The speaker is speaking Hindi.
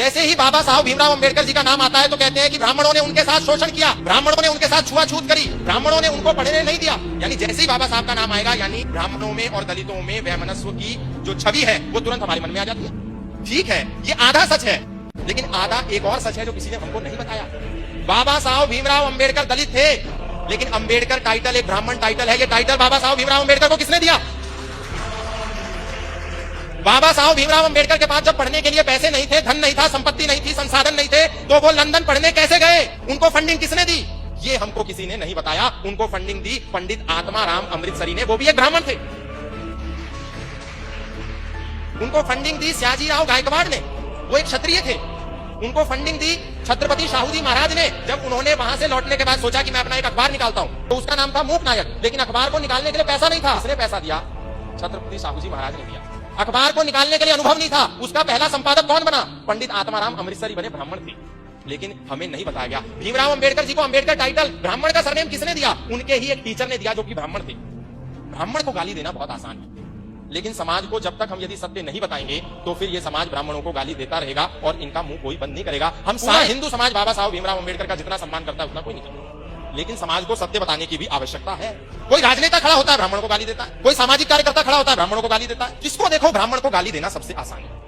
जैसे ही बाबा साहब भीमराव अंबेडकर जी का नाम आता है तो कहते हैं कि ब्राह्मणों ने उनके साथ शोषण किया, ब्राह्मणों ने उनके साथ छुआछूत करी, ब्राह्मणों ने उनको पढ़ने नहीं दिया। यानी जैसे ही बाबा साहब का नाम आएगा यानी ब्राह्मणों में और दलितों में वैमनस्व की जो छवि है वो तुरंत हमारे मन में आ जाती है। ठीक है, ये आधा सच है, लेकिन आधा एक और सच है जो किसी ने हमको नहीं बताया। बाबा साहब भीमराव अंबेडकर दलित थे, लेकिन अंबेडकर टाइटल एक ब्राह्मण टाइटल है। ये टाइटल बाबा साहब भीमराव अंबेडकर को किसने दिया? बाबा साहब भीमराव अंबेडकर के पास जब पढ़ने के लिए पैसे नहीं थे, धन नहीं था, संपत्ति नहीं थी, संसाधन नहीं थे, तो वो लंदन पढ़ने कैसे गए? उनको फंडिंग किसने दी? ये हमको किसी ने नहीं बताया। उनको फंडिंग दी पंडित आत्माराम अमृतसरी ने, वो भी एक ब्राह्मण थे। उनको फंडिंग दी सयाजीराव गायकवाड़ ने, वो एक क्षत्रिय थे। उनको फंडिंग दी छत्रपति शाहूजी महाराज ने। जब उन्होंने वहां से लौटने के बाद सोचा कि मैं अपना एक अखबार निकालता हूं, तो उसका नाम था मूक नायक, लेकिन अखबार को निकालने के लिए पैसा नहीं था। किसने पैसा दिया? छत्रपति शाहूजी महाराज ने दिया। अखबार को निकालने के लिए अनुभव नहीं था। उसका पहला संपादक कौन बना? पंडित आत्माराम अमृतसरी बने, ब्राह्मण थे। लेकिन हमें नहीं बताया गया। भीमराव अंबेडकर जी को अंबेडकर टाइटल, ब्राह्मण का सरनेम किसने दिया? उनके ही एक टीचर ने दिया जो कि ब्राह्मण थे। ब्राह्मण को गाली देना बहुत आसान है, लेकिन समाज को जब तक हम यदि सत्य नहीं बताएंगे तो फिर ये समाज ब्राह्मणों को गाली देता रहेगा और इनका मुंह कोई बंद नहीं करेगा। हम सारा हिंदू समाज बाबा साहब भीमराव अंबेडकर का जितना सम्मान करता है उतना कोई नहीं करता, लेकिन समाज को सत्य बताने की भी आवश्यकता है। कोई राजनेता खड़ा होता है, ब्राह्मणों को गाली देता है। कोई सामाजिक कार्यकर्ता खड़ा होता है, ब्राह्मणों को गाली देता है। जिसको देखो ब्राह्मण को गाली देना सबसे आसान है।